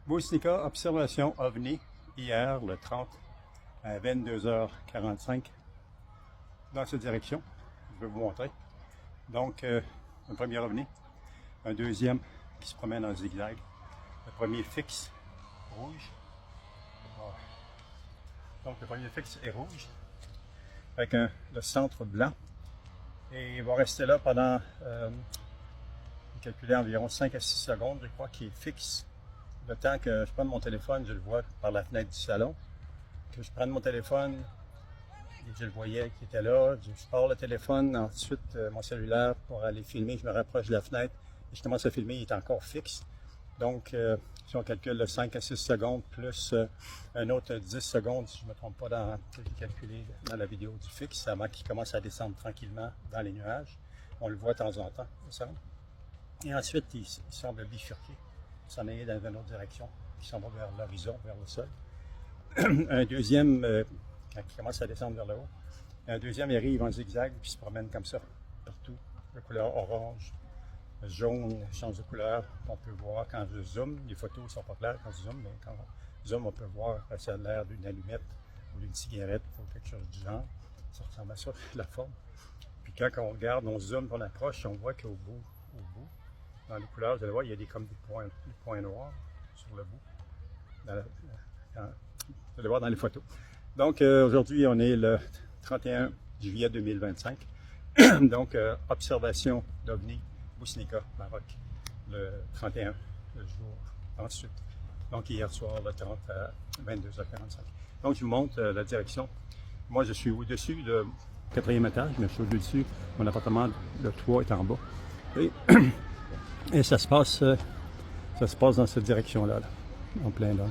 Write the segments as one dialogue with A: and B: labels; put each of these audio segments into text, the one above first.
A: Boussinica, observation OVNI, hier, le 30, à 22h45, dans cette direction. Je vais vous montrer. Donc, un premier OVNI, un deuxième qui se promène en zigzag, le premier fixe, rouge. Donc, le premier fixe est rouge, avec le centre blanc. Et il va rester là pendant, calculer environ 5 à 6 secondes, je crois, qui est fixe. Le temps que je prenne mon téléphone, je le vois par la fenêtre du salon. Que je prenne mon téléphone, et je le voyais qui était là. Je pars le téléphone, ensuite mon cellulaire pour aller filmer. Je me rapproche de la fenêtre et je commence à filmer, il est encore fixe. Donc, si on calcule le 5 à 6 secondes plus un autre 10 secondes, si je ne me trompe pas dans ce que j'ai calculé dans la vidéo du fixe, avant qu'il commence à descendre tranquillement dans les nuages. On le voit de temps en temps, descendre. Et ensuite, il semble bifurquer, s'en aller dans une autre direction, qui s'en va vers l'horizon, vers le sol. Un deuxième, quand il commence à descendre vers le haut, un deuxième, il arrive en zigzag, puis se promène comme ça, partout, de couleur orange, jaune, change de couleur. On peut voir quand je zoome, les photos ne sont pas claires quand je zoome, mais quand on zoome, on peut voir que ça a l'air d'une allumette ou d'une cigarette ou quelque chose du genre. Ça ressemble à ça, la forme. Puis quand on regarde, on zoome, on approche, on voit qu'au bout, dans les couleurs, vous allez voir, il y a comme des points noirs sur le bout. Vous allez voir dans les photos. Donc, aujourd'hui, on est le 31 juillet 2025. Donc, observation d'OVNI, Boussinica, Maroc, le 31, le jour ensuite. Donc, hier soir, le 30 à 22h45. Donc, je vous montre la direction. Moi, je suis au-dessus du 4e étage, mais je suis au-dessus. Mon appartement, le toit est en bas. Et ça se passe dans cette direction-là, là, en plein là.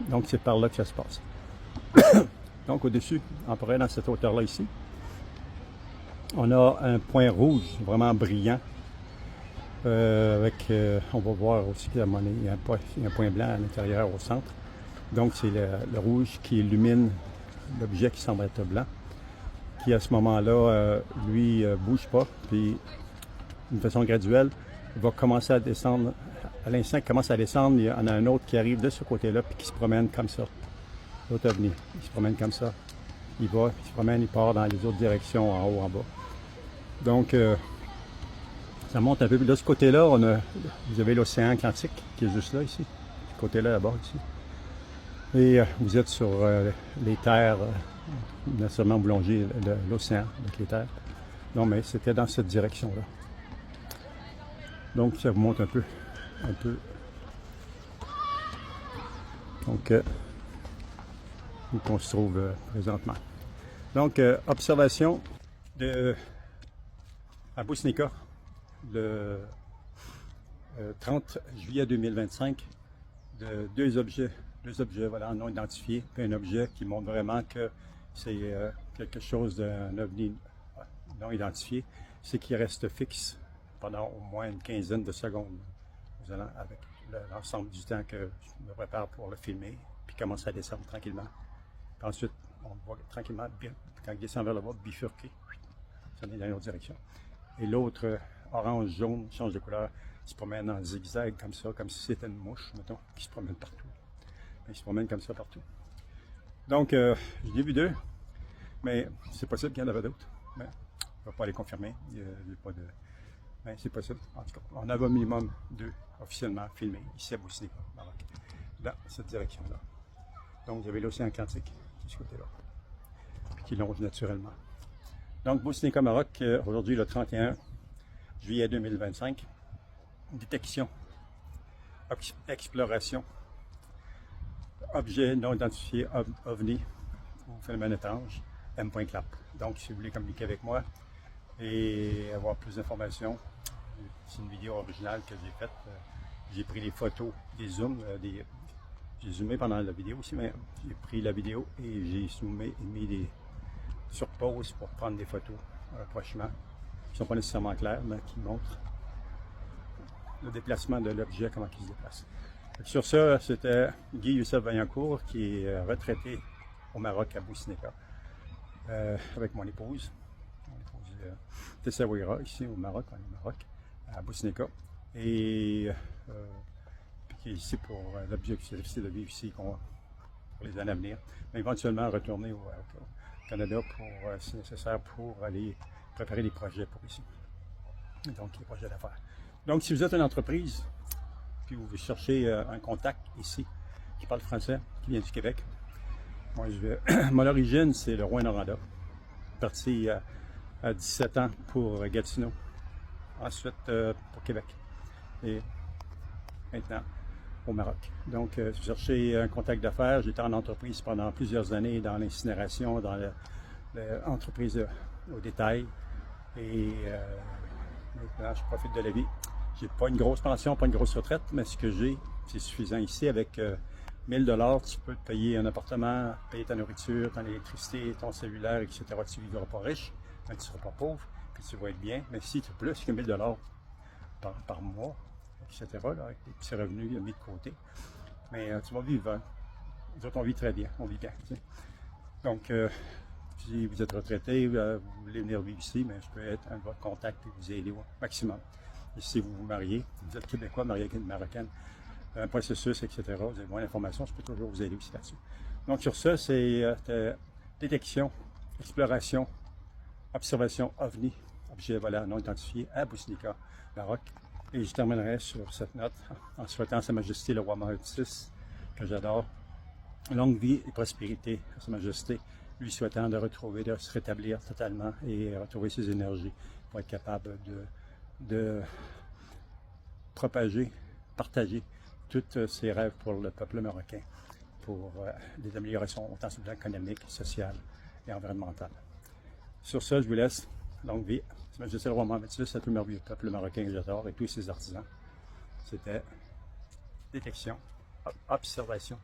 A: Donc, c'est par là que ça se passe. Donc, au-dessus, on pourrait dans cette hauteur-là ici, on a un point rouge vraiment brillant. On va voir aussi qu'il y a un point blanc à l'intérieur au centre. Donc, c'est le rouge qui illumine l'objet qui semble être blanc, qui à ce moment-là, lui, bouge pas, puis d'une façon graduelle, va commencer à descendre. À l'instant qu'il commence à descendre, il y en a un autre qui arrive de ce côté-là, puis qui se promène comme ça. L'autre OVNI, il se promène comme ça. Il se promène, il part dans les autres directions, en haut, en bas. Donc, ça monte un peu. De ce côté-là, vous avez l'océan Atlantique, qui est juste là, ici. Ce côté-là, là-bas, ici. Et vous êtes sur les terres, nécessairement vous longez l'océan avec les terres. Non, mais c'était dans cette direction-là. Donc, ça vous montre un peu. Donc, où on se trouve présentement. Donc, observation à Boussinica, le 30 juillet 2025, de deux objets voilà, non identifiés, puis un objet qui montre vraiment que c'est quelque chose d'un OVNI non identifié, c'est qu'il reste fixe pendant au moins une quinzaine de secondes, avec l'ensemble du temps que je me prépare pour le filmer, puis commence à descendre tranquillement. Puis ensuite, on le voit tranquillement, quand il descend vers le bas, bifurquer, ça est dans l'autre direction. Et l'autre, orange-jaune, change de couleur, il se promène en zigzag comme ça, comme si c'était une mouche, mettons, qui se promène partout. Il se promène comme ça partout. Donc, je l'ai vu deux, mais c'est possible qu'il y en avait d'autres. Mais je ne vais pas les confirmer, il n'y a pas de... Mais c'est possible. En tout cas, on avait au minimum deux officiellement filmés ici à Boussinica, Maroc, dans cette direction-là. Donc, vous avez l'océan Atlantique, de ce côté-là, puis qui longe naturellement. Donc, Boussinica, Maroc, aujourd'hui le 31 juillet 2025. Détection, exploration, objet non identifié, OVNI, ou phénomène étrange, M.clap. Donc, si vous voulez communiquer avec moi et avoir plus d'informations, c'est une vidéo originale que j'ai faite. J'ai pris des photos, des zooms, j'ai zoomé pendant la vidéo aussi, mais j'ai pris la vidéo et j'ai zoomé et mis sur pause pour prendre des photos rapprochement, qui ne sont pas nécessairement claires, mais qui montrent le déplacement de l'objet, comment il se déplace. Sur ça, c'était Guy Youssef Vaillancourt, qui est retraité au Maroc, à Boussinica, avec mon épouse Tessaouira, ici au Maroc, à Boussinica. Et qui est ici pour l'objectif, c'est de vivre ici pour les années à venir, mais éventuellement retourner au Canada pour, si nécessaire, pour aller préparer des projets pour ici. Donc, les projets d'affaires. Donc, si vous êtes une entreprise, puis vous cherchez un contact ici qui parle français, qui vient du Québec, moi, mon origine, c'est le Rouyn-Noranda. Parti à 17 ans pour Gatineau, ensuite pour Québec et maintenant au Maroc. Donc, je cherchais un contact d'affaires. J'étais en entreprise pendant plusieurs années dans l'incinération, dans l'entreprise au détail. Et maintenant, je profite de la vie. J'ai pas une grosse pension, pas une grosse retraite, mais ce que j'ai, c'est suffisant ici. Avec 1000 $, tu peux te payer un appartement, payer ta nourriture, ton électricité, ton cellulaire, etc. Tu ne vivras pas riche, mais tu ne seras pas pauvre, puis tu vas être bien. Mais si tu as plus que 1000 $ par mois, etc., là, avec des petits revenus mis de côté, mais tu vas vivre. Nous autres, on vit très bien, on vit bien. Tu sais. Donc, si vous êtes retraité, vous voulez venir vivre ici, mais je peux être un de votre contact et vous aider au maximum. Et si vous vous mariez, vous êtes Québécois, marié avec une Marocaine, un processus, etc., vous avez moins d'informations, je peux toujours vous aider aussi là-dessus. Donc, sur ça, c'est détection, exploration, observation OVNI, objet volant non identifié à Bousnika, Maroc. Et je terminerai sur cette note en souhaitant Sa Majesté le Roi Mohamed VI, que j'adore, longue vie et prospérité à Sa Majesté, lui souhaitant de retrouver, de se rétablir totalement et retrouver ses énergies pour être capable de propager, partager tous ses rêves pour le peuple marocain, pour des améliorations autant sur le plan économique, social et environnemental. Sur ce, je vous laisse. Longue vie. Sa Majesté le Roi Mohamed VI, à tout le merveilleux peuple marocain que j'adore et tous ses artisans. C'était détection, observation.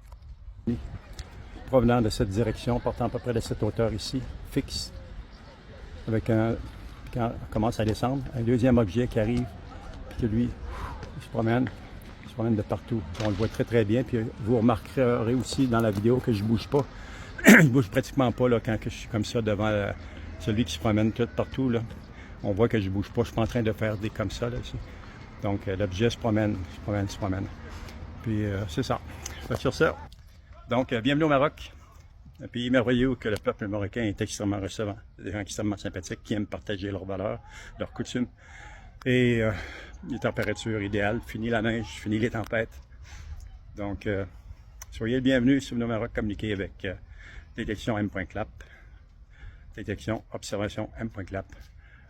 A: Provenant de cette direction, portant à peu près de cette hauteur ici, fixe, avec quand on commence à descendre, un deuxième objet qui arrive, puis que lui, il se promène de partout. On le voit très très bien, puis vous remarquerez aussi dans la vidéo que je ne bouge pas. Je bouge pratiquement pas là, quand je suis comme ça devant celui qui se promène tout partout. Là. On voit que je ne bouge pas, je ne suis pas en train de faire des comme ça là, ici. Donc l'objet se promène. Puis c'est ça. Sur ça, donc bienvenue au Maroc, un pays merveilleux où que le peuple marocain est extrêmement recevant. Des gens extrêmement sympathiques qui aiment partager leurs valeurs, leurs coutumes. Et les températures idéales, fini la neige, fini les tempêtes. Donc soyez le bienvenu si vous venez au Maroc communiquer avec détection M.clap, détection observation M.clap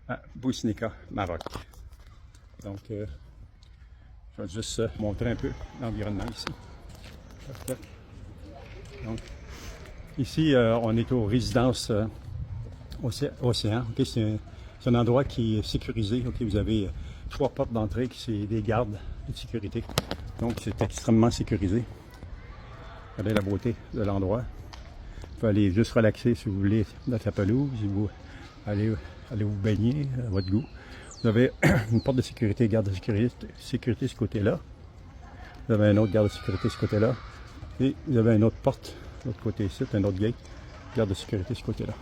A: à Bousnika, Maroc. Donc je vais juste montrer un peu l'environnement ici. Donc, ici, on est aux résidences Océan. Okay, c'est un endroit qui est sécurisé. Okay, vous avez 3 portes d'entrée qui sont des gardes de sécurité. Donc, c'est extrêmement sécurisé. Regardez la beauté de l'endroit. Vous pouvez aller juste relaxer si vous voulez dans la pelouse. Vous allez vous baigner à votre goût. Vous avez une porte de sécurité, garde de sécurité de ce côté-là. Vous avez un autre garde de sécurité de ce côté-là. Et vous avez une autre porte de l'autre côté ici, un autre gate, garde de sécurité de ce côté-là.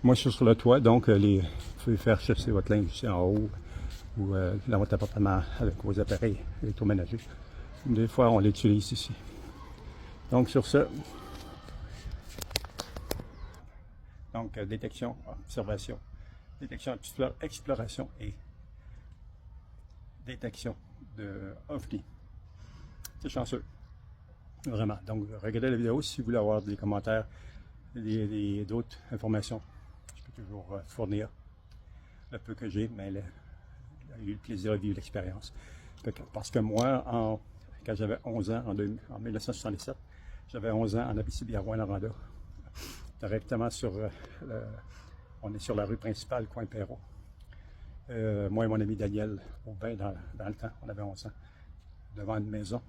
A: Moi, je suis sur le toit, donc vous pouvez faire chercher votre linge ici en haut ou dans votre appartement avec vos appareils électroménagers. Des fois, on l'utilise ici. Donc, sur ce, donc détection, observation, détection, exploration et détection de OVNI. C'est chanceux. Vraiment. Donc, regardez la vidéo si vous voulez avoir des commentaires, d'autres informations. Je peux toujours fournir le peu que j'ai, mais j'ai eu le plaisir de vivre l'expérience. Parce que moi, quand j'avais 11 ans, en 1977, j'avais 11 ans en Abitibi à Rouyn-Noranda, directement on est sur la rue principale, coin Perrault. Moi et mon ami Daniel Aubin, dans le temps, on avait 11 ans, devant une maison.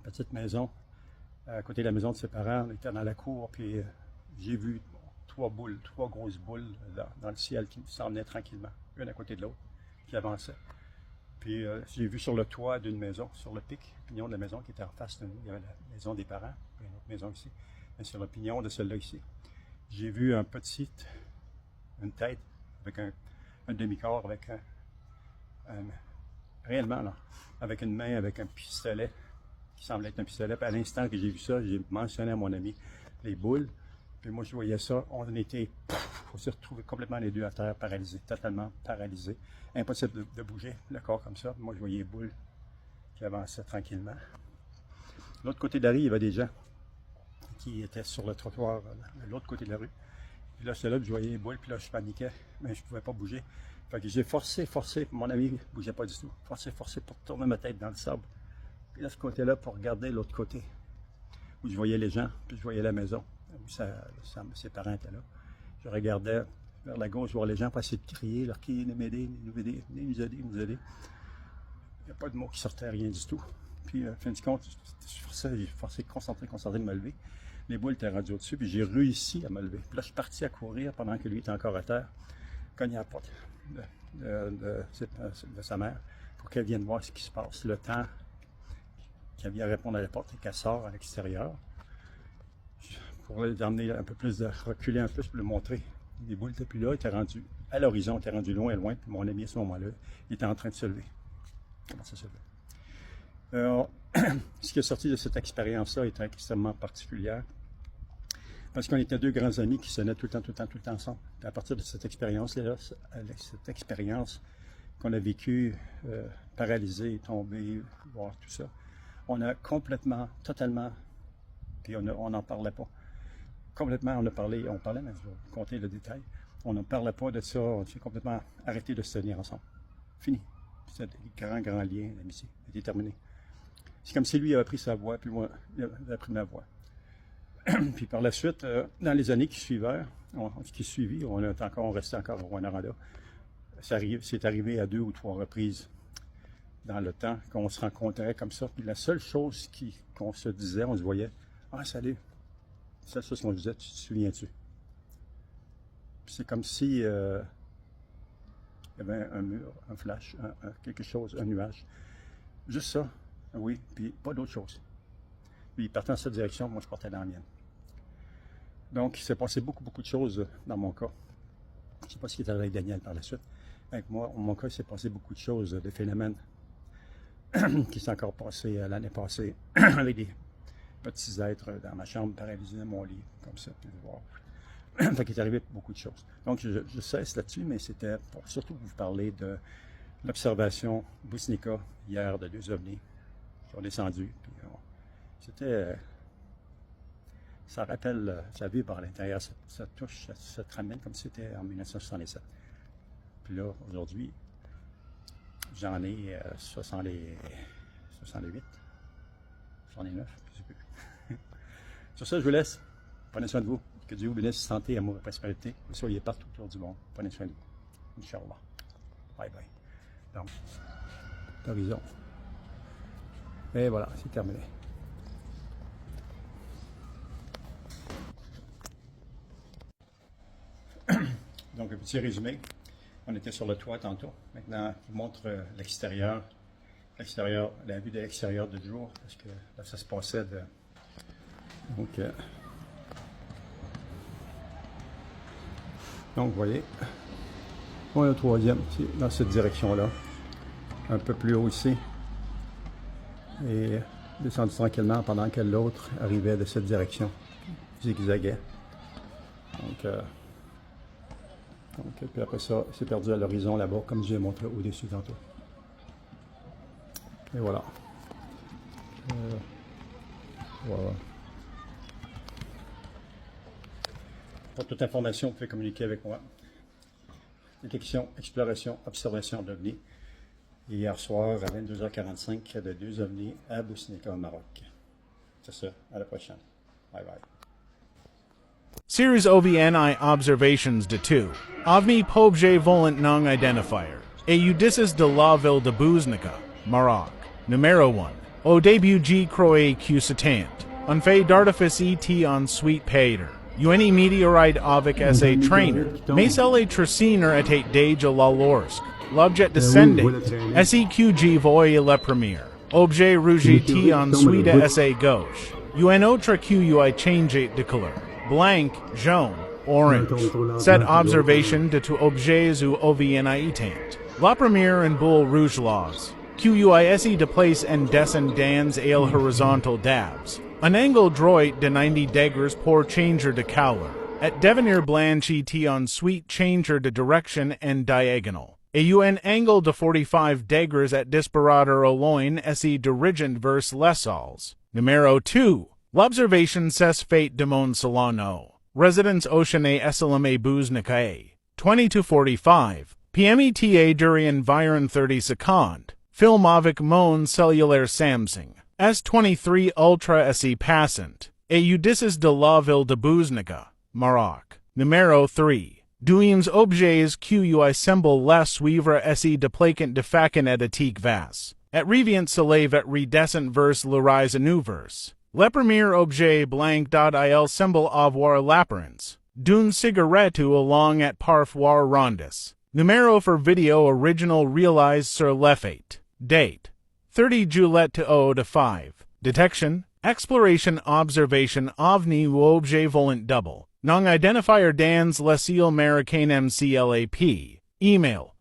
A: Petite maison, à côté de la maison de ses parents, on était dans la cour, puis j'ai vu 3 grosses boules dans le ciel qui s'en venaient tranquillement, une à côté de l'autre, qui avançaient. Puis j'ai vu sur le toit d'une maison, sur le pignon de la maison qui était en face de nous, il y avait la maison des parents, puis une autre maison ici, mais sur le pignon de celle-là ici. J'ai vu une tête avec un demi-corps, avec réellement, là, avec une main, avec un pistolet, qui semblait être un pistolet. Puis à l'instant que j'ai vu ça, j'ai mentionné à mon ami les boules. Puis moi, je voyais ça, on s'est retrouvés complètement les deux à terre, paralysés, totalement paralysés. Impossible de bouger le corps comme ça. Moi, je voyais les boules qui avançaient tranquillement. De l'autre côté de la rue, il y avait des gens qui étaient sur le trottoir de l'autre côté de la rue. Puis là, c'est là que je voyais les boules, puis là, je paniquais, mais je ne pouvais pas bouger. Fait que j'ai forcé, mon ami ne bougeait pas du tout. Forcé pour tourner ma tête dans le sable. Puis de ce côté-là, pour regarder l'autre côté, où je voyais les gens, puis je voyais la maison, où ses parents étaient là. Je regardais vers la gauche, voir les gens, pour essayer de crier, leur crier, m'aider, nous aider, nous aider. Il n'y a pas de mots qui sortaient, rien du tout. Puis, fin du compte, j'ai forcé, concentré de me lever. Les boules étaient rendues au-dessus, puis j'ai réussi à me lever. Puis là, je suis parti à courir pendant que lui était encore à terre, cogné à la porte de sa mère pour qu'elle vienne voir ce qui se passe. Le temps qu'elle vient répondre à la porte et qu'elle sort à l'extérieur, pour l'emmener un peu plus, de reculer un peu, pour lui montrer. Les boules n'étaient plus là, étaient rendues à l'horizon, étaient rendues loin, puis mon ami à ce moment-là, il était en train de se lever. Comment ça se lever? Ce qui est sorti de cette expérience-là était extrêmement particulière. Parce qu'on était deux grands amis qui sonnaient tout le temps ensemble. Et à partir de cette expérience-là, cette expérience qu'on a vécue, paralysé, tombé, voir tout ça, on a complètement, totalement, puis on n'en parlait pas. Complètement, on parlait, mais je vais vous conter le détail. On ne parlait pas de ça, on s'est complètement arrêté de se tenir ensemble. Fini. C'est un grand lien d'amitié, c'était terminé. C'est comme si lui avait pris sa voix, puis moi, j'avais pris ma voix. Puis par la suite, dans les années qui suivaient, on restait encore au Rwanda. C'est arrivé à 2 ou 3 reprises dans le temps qu'on se rencontrait comme ça. Puis la seule chose qu'on se disait, on se voyait, « Ah, salut! » C'est la seule chose qu'on disait, « Tu te souviens-tu? » Puis c'est comme si il y avait un mur, un flash, quelque chose, un nuage. Juste ça, oui, puis pas d'autre chose. Puis il partait dans cette direction, moi je partais dans la mienne. Donc il s'est passé beaucoup de choses dans mon cas. Je ne sais pas ce qui est arrivé avec Daniel par la suite. Avec moi, en mon cas, il s'est passé beaucoup de choses, des phénomènes qui s'est encore passé l'année passée avec des petits êtres dans ma chambre, paralysés dans mon lit, comme ça. Puis voir. Fait qu'il est arrivé beaucoup de choses. Donc je cesse là-dessus, mais c'était pour surtout vous parler de l'observation Bousnika hier de 2 ovnis qui ont descendu. Puis, c'était. Ça rappelle sa vie par l'intérieur, ça touche, ça te ramène comme si c'était en 1967. Puis là, aujourd'hui, j'en ai 68, 69, je sais plus. Sur ça, je vous laisse. Prenez soin de vous. Que Dieu vous bénisse, santé, amour et prospérité. Vous soyez partout autour du monde. Prenez soin de vous. Inch'Allah. Bye bye. Donc, l'horizon. Et voilà, c'est terminé. Donc, un petit résumé. On était sur le toit tantôt. Maintenant, je vous montre l'extérieur. La vue de l'extérieur du jour, parce que là, ça se passait de. Donc, vous voyez, on est le 3e, dans cette direction-là. Un peu plus haut ici. Et descendu tranquillement pendant que l'autre arrivait de cette direction. Zigzaguait. Donc, puis après ça, c'est perdu à l'horizon là-bas, comme j'ai montré au-dessus tantôt. Et voilà. Voilà. Pour toute information, vous pouvez communiquer avec moi. Détection, exploration, observation d'ovnis. Hier soir, à 22h45, de 2 ovnis à Bousnika, au Maroc. C'est ça. À la prochaine. Bye bye.
B: Series OVNI Observations de 2. OVNI Pobje Volant Nong Identifier. Eudissus de la Ville de Bousnika, Maroc. Numéro 1. Au début G croix Q satant. Un fait d'artifice et en suite Pater. UNI meteorite avec SA trainer. Mais elle traciner était déjà la Lorsk. L'objet descending. SEQG voyez la première. Objet rouge T en suite SA gauche. UN autre QUI change de couleur. Blank, jaune, orange. Cette observation de tout objets ou OVNI étant. La première en boule rouge laws. QUISE de place en descend dans ale horizontal dabs. Un angle droit de 90 degrees pour changer de couleur. At devenir blanchi on suite changer de direction en diagonal. Et un angle de 45 degrees at disparateur au loin essaie dirigent vers les sols. Numéro 2. L'observation c'est fait de mon salon. Residence Oceane Esselame Buznica. 20 to 45. PMETA during environ 30 secondes. Film avec mon cellulaire Samsung. S23 Ultra SE Passant. Et Udices de la Ville de Buznica, Maroc. Numéro 3. Douiens objets qui semblent les suivre SE de plaquant de facon étatique vas. Et revient s'élève et redescent vers l'horizon ouvert. Le premier objet blanc il semble avoir l'apparence d'une cigarette along at parfois rondes. Numéro for video original realized sur l'effet. Date 30 Juillet to 5. Detection, exploration, observation, ovni ou objet volant double. Non identifier dans les îles américaines MCLAP. Email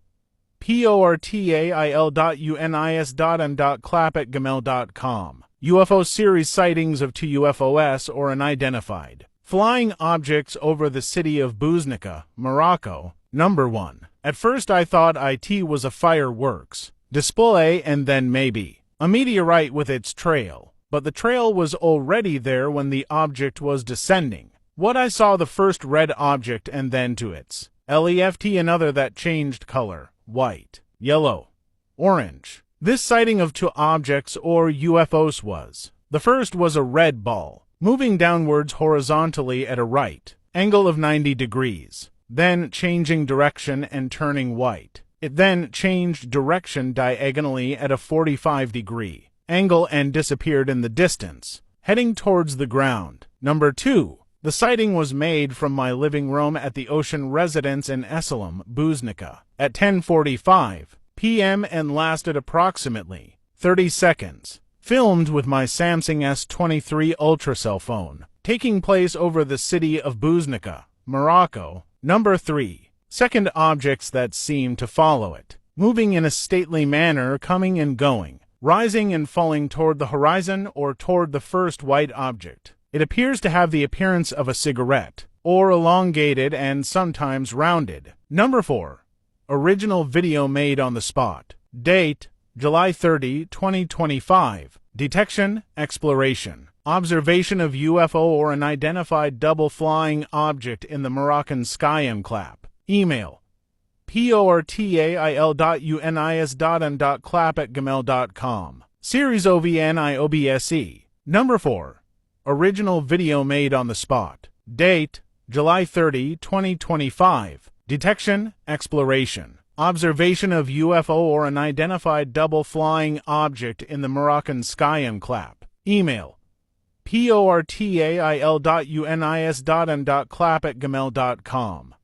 B: portail.unis.m.clap@gmail.com. UFO series sightings of 2 UFOs or unidentified flying objects over the city of Buznica, Morocco. Number 1. At first I thought it was a fireworks display and then maybe a meteorite with its trail, but the trail was already there when the object was descending. What I saw the first red object and then to its left another that changed color, white, yellow, orange. This sighting of 2 objects or UFOs was. The first was a red ball, moving downwards horizontally at a right angle of 90 degrees, then changing direction and turning white. It then changed direction diagonally at a 45-degree angle and disappeared in the distance, heading towards the ground. Number 2. The sighting was made from my living room at the Ocean Residence in Esselem, Buznica, at 10:45 p.m. and lasted approximately 30 seconds. Filmed with my Samsung S23 Ultra cell phone, taking place over the city of Buznica, Morocco. Number 3. Second, objects that seem to follow it, moving in a stately manner, coming and going, rising and falling toward the horizon or toward the first white object. It appears to have the appearance of a cigarette, or elongated and sometimes rounded. Number 4. Original video made on the spot. Date, July 30, 2025. Detection, exploration, observation of UFO or unidentified double flying object in the Moroccan sky enclave. Email portail.unis.m.clap@gmail.com. Series OVNI OBSE. Number 4. Original video made on the spot. Date, July 30, 2025. Detection, exploration, observation of UFO or unidentified double flying object in the Moroccan sky enclave. Email portail.unis.m.clap@gmail.com.